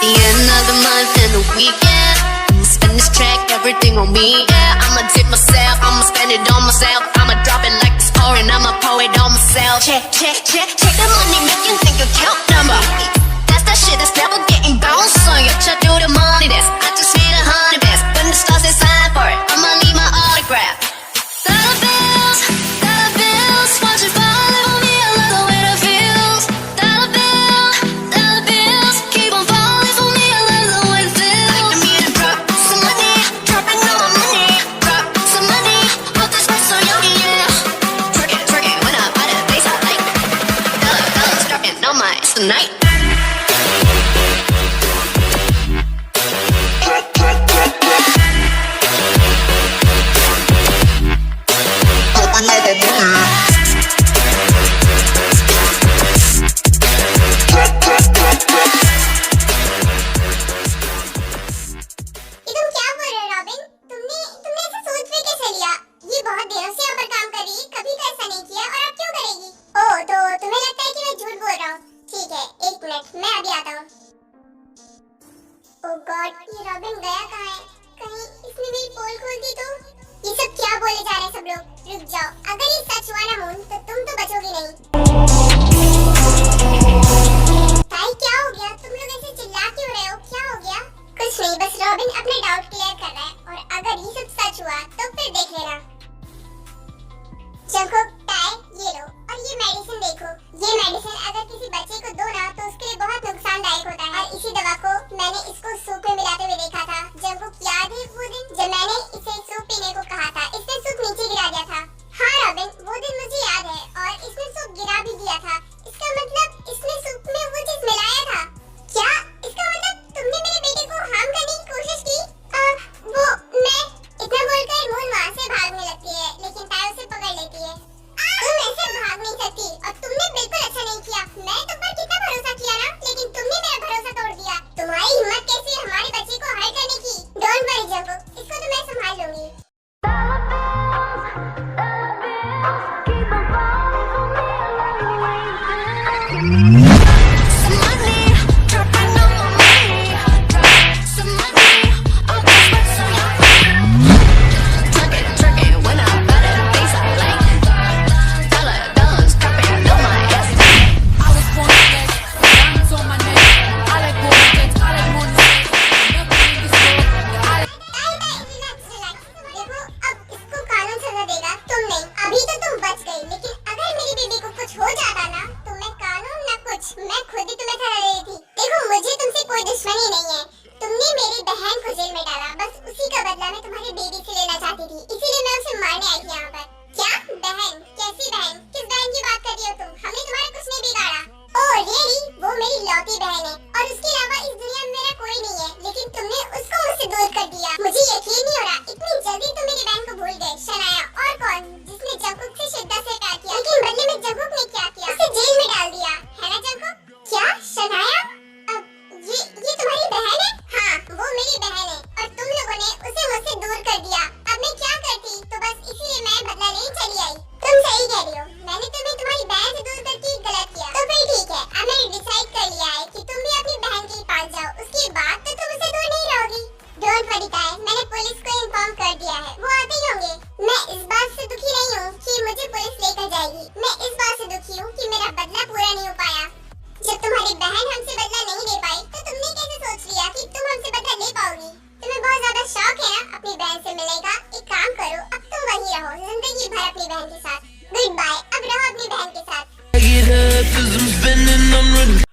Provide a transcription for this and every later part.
the end of the month and the weekend. Spend this track, everything on me, yeah. I'ma tip myself, I'ma spend it on myself. I'ma drop it like it's pouring, I'ma pour it on myself. Check, check, check, check the money, make you think account number. That's that shit that's never getting bounced on you. Check do the money, that's I just hit 100 best. When the stars say sign for it, I'ma leave my autograph. Dollar bills, watch it fall on me, I love the way that feels. Dollar bills, keep on falling for me, I love the way it feels. Like me to drop some money, dropping all my money. Drop some money, put this bitch so yogi, yeah. Twerk it, when I buy the bass I like. Dollars dropping on my ass tonight. Oh God, ये robin गया कहाँ है? कहीं इसने मेरी पोल खोल दी तो? ये सब क्या बोले जा रहे हैं सब लोग? रुक जाओ, अगर ये सच हुआ ना मून, तो तुम तो बचोगी नहीं। भाई क्या हो गया? तुम लोग ऐसे चिल्ला क्यों रहे हो? क्या हो गया? कुछ नहीं, बस रॉबिन अपने डाउट क्लियर कर रहा है, और अगर ये सब सच हुआ तो फिर देख लेना। जंगकुक, टाई, ये लो, और ये मेडिसिन देखो। ये मेडिसिन अगर किसी बच्चे को दो ना तो उसके लिए बहुत नुकसानदायक होता है, और इसी दवा को मैंने इसको सूप में मिलाते हुए देखा था। जंगकुक, याद है वो दिन जब मैंने इसे सूप पीने को कहा था? इसने सूप नीचे गिरा दिया था। हाँ रॉबिन, वो दिन मुझे याद है, और इसने सूप गिरा भी दिया था। इसका मतलब इसने सूप में वो चीज मिलाया था। क्या? इसका मतलब तुमने मेरे बेटे को हार्म करने की कोशिश की? वो मैं इतना बोलकर मून वहाँ से भागने लगती है, लेकिन ताई उसे पकड़ लेती है। तुम ऐसे भाग नहीं सकती, और तुमने बिल्कुल अच्छा नहीं किया। मैं तुम पर कितना भरोसा किया ना, लेकिन तुमने मेरा भरोसा तोड़ दिया। तुम्हारी हिम्मत कैसी है हमारे बच्चे को हर्ट करने की? डोंट वरी जंगकुक, इसको तो मैं संभाल लूंगी।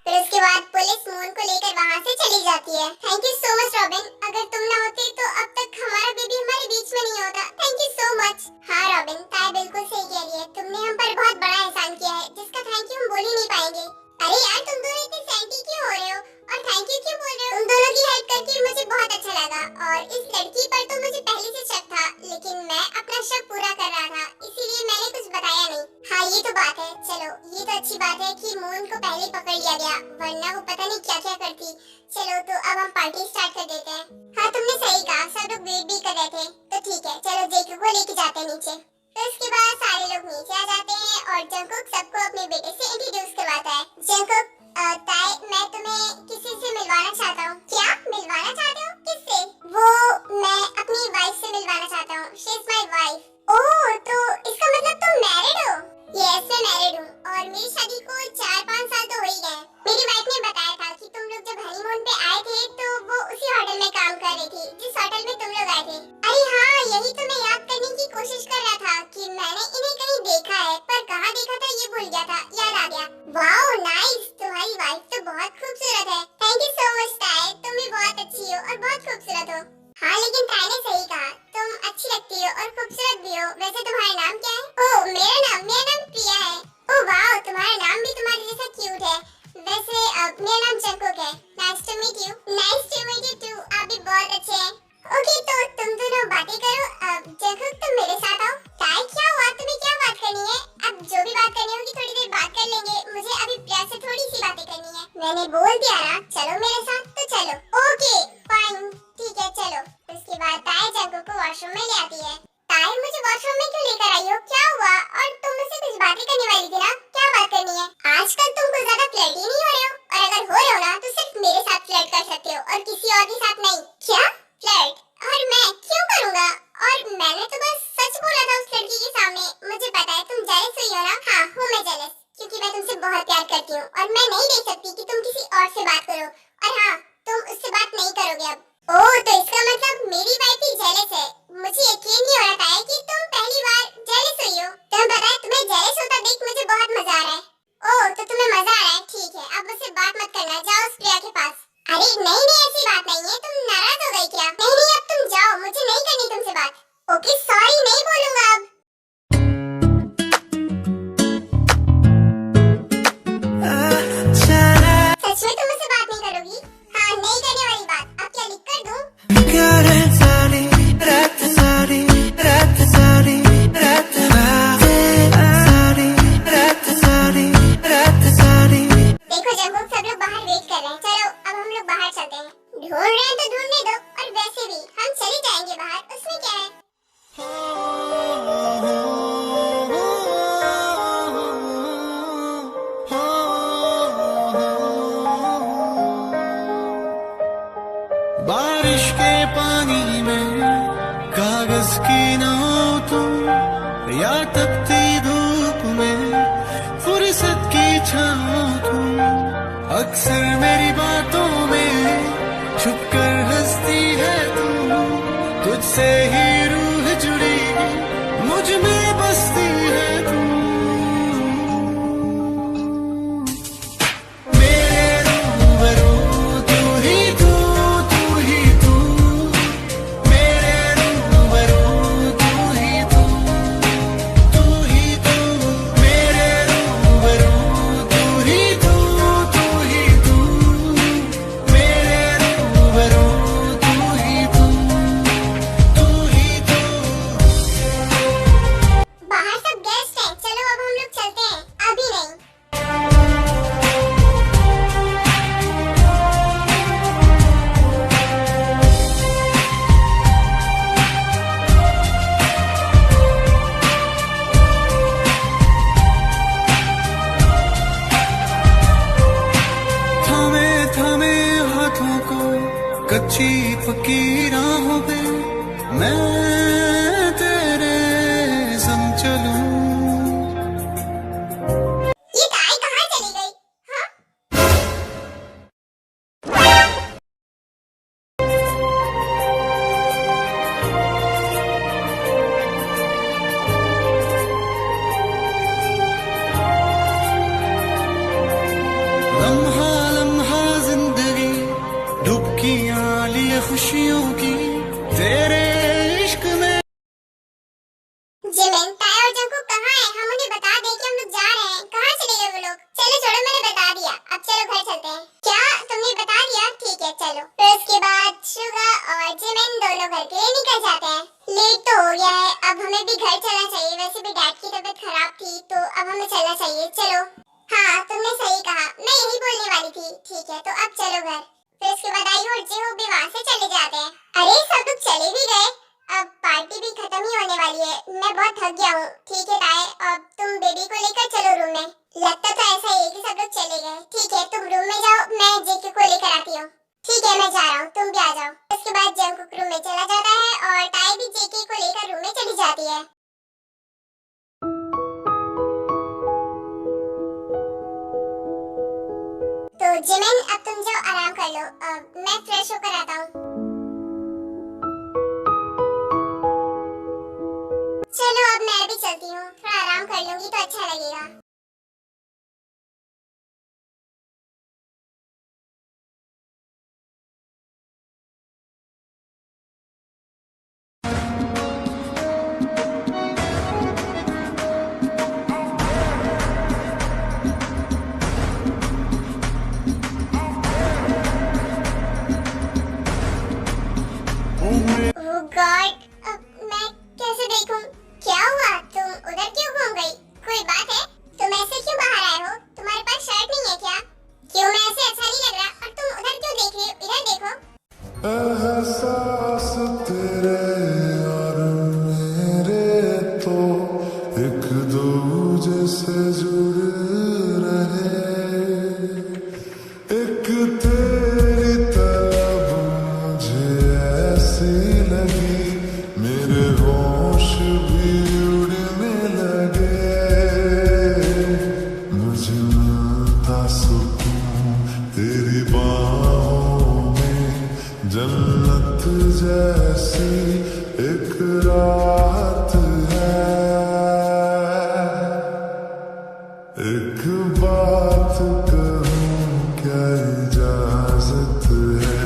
फिर उसके बाद पुलिस मून को लेकर वहाँ से चली जाती है। Thank you so much robin, अगर तुम ना होते तो अब तक हमारा बेबी हमारे बीच में नहीं होता। Thank you so much. हाँ रॉबिन, ताई बिल्कुल सही कह रही है, तुमने हम पर बहुत बड़ा एहसान किया है, जिसका थैंक यू हम बोल ही नहीं पाएंगे। अरे यार, तुम दोनों इतने सैंटी क्यों हो रहे हो और थैंक यू क्यों बोल रहे हो? तुम दोनों की हेल्प करके मुझे बहुत अच्छा लगा, और इस लड़की पर तो मुझे पहले से शक था, लेकिन मैं अपना शक पूरा कर रहा था, इसीलिए मैंने कुछ बताया नहीं। हाँ ये तो बात है। चलो ये तो अच्छी बात है कि मून को पहले पकड़ लिया गया, वरना वो पता नहीं क्या क्या करती। चलो तो अब हम पार्टी स्टार्ट कर देते हैं। हाँ तुमने सही कहा, सब लोग वेट भी कर रहे थे, तो ठीक है चलो जेकब को लेके जाते हैं नीचे। तो उसके बाद सारे लोग नीचे आ जाते हैं और जंगकुक सबको अपने बेटे से इंट्रोड्यूस करवाता है। जंगकुक, ताई मैं तुम्हें किसी से मिलवाना चाहता हूँ। मैं मैरिड हूँ और मेरी शादी को 4-5 साल तो हो ही गए। मेरी वाइफ ने बताया था कि तुम लोग जब हनीमून पे आए थे तो वो उसी होटल में काम कर रही थी जिस होटल में तुम लोग आए थे। अरे हाँ, यही तो मैं याद करने की कोशिश कर रहा था कि मैंने इन्हें कहीं देखा है, पर कहाँ देखा था ये भूल गया था। याद आ गया। वाओ नाइस, तुम्हारी वाइफ तो बहुत खूबसूरत है। थैंक यू सो मच ताए, तुम भी बहुत अच्छी हो और बहुत खूबसूरत हो। हाँ लेकिन ताई ने सही कहा, तुम अच्छी लगती हो और खूबसूरत भी हो। वैसे तुम्हारा नाम क्या है? ओह मेरा नाम प्रिया है। ओह वाओ, तुम्हारा नाम भी तुम्हारे जैसा क्यूट है। वैसे मेरा नाम जंकुक है। Nice to meet you. Nice to meet you too. आप भी बहुत अच्छे हैं। ओके तो तुम दोनों बातें करो। जंकुक तुम मेरे साथ आओ। ताई क्या हुआ, तुम्हें क्या बात करनी है? अब जो भी बात करनी होगी थोड़ी देर बात कर लेंगे। मुझे अभी प्रिया से थोड़ी सी बातें करनी है। मैंने बोल दिया ना, चलो मेरे साथ तो चलो। ओके फाइन, ठीक है चलो। उसके बाद ताई जंकुक को वॉशरूम में ले आती है। ताई मुझे वॉशरूम में क्यों लेकर आई हो, क्या हुआ? और तुम मुझसे कुछ बातें करने वाली थी ना, क्या बात करनी है? आजकल तुम कुछ ज्यादा फ्लर्टी नहीं हो रहे हो, और अगर हो रहे हो ना तो सिर्फ मेरे साथ फ्लर्ट कर सकते हो और किसी और के साथ नहीं। क्या फ्लर्ट? और मैं क्यों करूँगा? और मैंने तो बस सच बोला था उस लड़की के सामने। मुझे पता है तुम जेलस हुई हो ना। हाँ हूँ मैं जेलस, क्योंकि मैं तुमसे बहुत प्यार करती हूँ और मैं नहीं देख सकती कि तुम किसी और से बात करो। और हाँ, तुम उससे बात नहीं करोगे अब। ओह तो इसका मतलब मेरी वाइफ ही जेलस है। मुझे यकीन नहीं हो रहा था कि तुम पहली बार जेलस हुई हो। तुम्हें पता है तुम्हें जेलस होता देख मुझे बहुत मजा आ रहा है। ओह तो तुम्हें मजा आ रहा है, ठीक है। अब मुझसे बात मत करना, जाओ उस प्रिया के पास। अरे नहीं नहीं, ऐसी बात नहीं है। तुम नाराज हो गई क्या? नहीं नहीं, अब तुम जाओ, मुझे नहीं करनी तुमसे बात। ओके सॉरी, नहीं बोलूंगा अब। सच में तुम मुझसे बात नहीं करोगी? हाँ नहीं करने वाली बात। अब क्या लिख कर दूं? देखो जंकुक, सब लोग बाहर वेट कर रहे हैं। चलो अब हम लोग बाहर चलते हैं। ढूंढ रहे हैं तो ढूंढने दो, और वैसे भी हम चले जाएंगे बाहर, उसमें क्या है। बारिश के पानी में कागज की नाव तुम, या तपती धूप में फुर्सत की छाँव तुम। अक्सर मेरी बातों में छुपकर हंसती है तुम। तुझसे ही रूह जुड़ी मुझ में बसती है तुम। मेरे रूबरू तू ही तू, तू ही तू। मेरे रूबरू तू ही तू, तू ही तू। मेरे रूबरू तू ही तू, तू ही तू। मेरे रूबरू तू ही तू, तू ही तू। बाहर सब गेस्ट हैं, चलो अब हम लोग चलते हैं। अभी नहीं। थामे थामे हाथों को कच्ची पक्की राहों पे मैं तेरे संग चलूं। ये ताई कहाँ चली गई? हाँ? लम्हा लम्हा जिंदगी डुबकियां लिए खुशियों की तेरे इश्क में। जिमिन, ताई और जंकुक कहाँ हैं? हम उन्हें बता दें कि हम लोग जा रहे हैं। कहाँ चले गए वो लोग? चलो छोड़ो, मैंने बता दिया। अब चलो घर चलते हैं। क्या तुमने बता दिया? ठीक है चलो। फिर उसके बाद शुगा और जिमिन दोनों घर के लिए निकल जाते हैं। लेट तो हो गया है, अब हमें भी घर चलना चाहिए। वैसे भी डैड की तबीयत खराब थी तो अब हमें चलना चाहिए। चलो। हाँ तुमने सही कहा, मैं यही बोलने वाली थी। ठीक है तो अब चलो घर। फिर उसके बाद आई और जिहो भी वहाँ से चले जाते हैं। अरे सब लोग चले भी गए, अब पार्टी भी खत्म ही होने वाली है। मैं बहुत थक गया हूँ। ठीक है ताई, अब तुम बेबी को लेकर चलो रूम में। लगता था ऐसा ही है कि सब लोग चले गए। ठीक है तुम रूम में जाओ, मैं जेके को लेकर आती हूँ। ठीक है मैं जा रहा हूँ, तुम भी आ जाओ। उसके बाद जंकुक रूम में चला जाता है और ताई भी जेके को लेकर रूम में चली जाती है। चलो मैं फ्रेश होकर आता हूँ। चलो अब मैं भी चलती हूँ, थोड़ा आराम कर लूंगी तो अच्छा लगेगा। Oh God, अब मैं कैसे देखूं? क्या हुआ? तुम उधर क्यों घूम गई? कोई बात है? तुम ऐसे क्यों बाहर आए हो? तुम्हारे पास शर्ट नहीं है क्या? क्यों मैं ऐसे अच्छा नहीं लग रहा? और तुम उधर क्यों देख रही हो? इधर देखो। एहसास तेरे और मेरे तो एक दूजे से जुड़ रहे, एक तेरी तरफ मुझे ऐसी लगी, मेरे होश भी उड़ने लगे, मुझे मिलता सुकून तेरी बाहों में, जन्नत जैसी एक रात है। एक बात कहूँ क्या इजाजत है,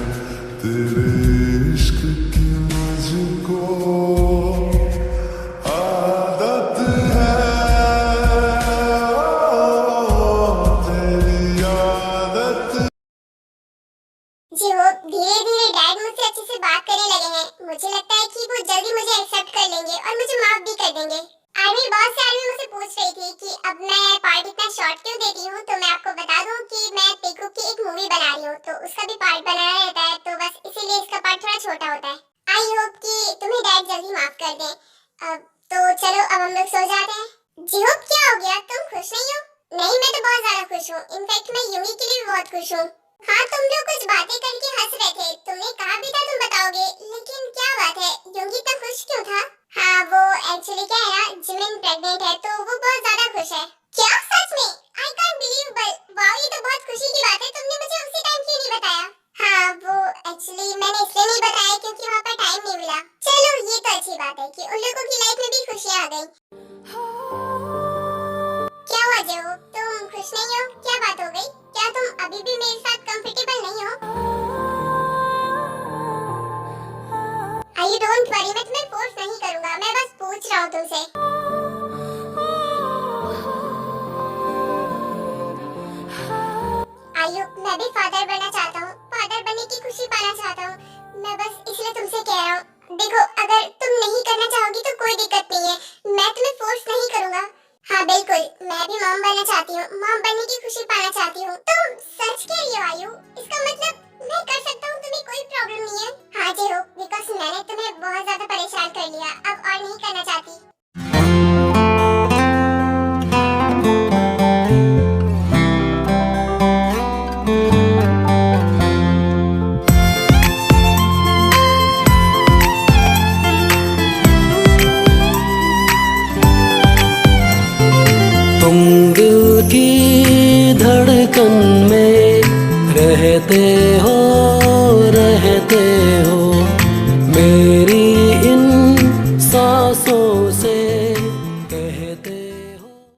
तेरे इश्क की मुझको आदत है, तेरी आदत। जी वो धीरे-धीरे डैड मुझसे अच्छे से बात करने लगे हैं। मुझे लगता है कि वो जल्दी मुझे एक्सेप्ट कर लेंगे और मुझे माफ भी कर देंगे। आर्मी बॉस से आर्मी मुझसे पूछ रही थी कि अब मैं पार्ट इतना शॉर्ट क्यों देती हूँ, तो मैं आपको बता दूं कि मैं पीकू की एक मूवी बना रही हूँ, तो उसका भी पार्ट बनाना रहता है, तो बस इसीलिए इसका पार्ट थोड़ा छोटा होता है। आई होप कि तुम्हें डैड जल्दी माफ कर दें। तो चलो अब हम लोग सो जाते हैं। जी होप क्या हो गया? तुम खुश नहीं हो? नहीं, मैं तो बहुत ज्यादा खुश हूँ। इनफैक्ट मैं यूंगी के लिए भी बहुत खुश हूँ। हाँ, तुम लोग कुछ बातें करके हंस रहे थे। तुमने कहा भी था तुम बताओगे, लेकिन क्या बात है? योगी इतना खुश क्यों था? हाँ, वो एक्चुअली क्या है ना, जिमिन प्रेग्नेंट है तो वो बहुत ज्यादा खुश है। क्या सच में? I can't believe. वाओ, ये तो बहुत खुशी की बात है। तुमने मुझे उसी टाइम क्यों नहीं बताया? हाँ, वो एक्चुअली मैंने इसलिए नहीं बताया क्योंकि वहाँ पर टाइम नहीं मिला। चलो, ये तो अच्छी बात है कि उन लोगों की लाइफ में भी खुशियाँ आ गई। क्या हुआ जो? तुम खुश नहीं हो? क्या बात हो गई? क्या तुम अभी भी मेरे साथ कंफर्टेबल नहीं हो? आई डोंट वरी, मैं तुम्हें फोर्स नहीं करूंगा, मैं बस पूछ रहा हूँ तुमसे। आयु, मैं भी फादर बनना चाहता हूँ, फादर बनने की खुशी पाना चाहता हूँ। मैं बस इसलिए तुमसे कह रहा हूँ। देखो, अगर तुम नहीं करना चाहोगी तो कोई दिक्कत नहीं है, मैं तुम्हें फोर्स नहीं करूंगा। हाँ बिल्कुल, मैं भी मॉम बनना चाहती हूँ, मॉम बनने की खुशी पाना चाहती हूँ। तुम सच कह रही हो आयु? इसका मतलब मैं कर सकता हूँ, तुम्हें कोई प्रॉब्लम नहीं है? हाँ जी हो, बिकॉज मैंने तुम्हें बहुत ज्यादा परेशान कर लिया, अब और नहीं करना चाहती। तुम दिल की धड़कन में रहते हो, रहते हो, मेरी इन सांसों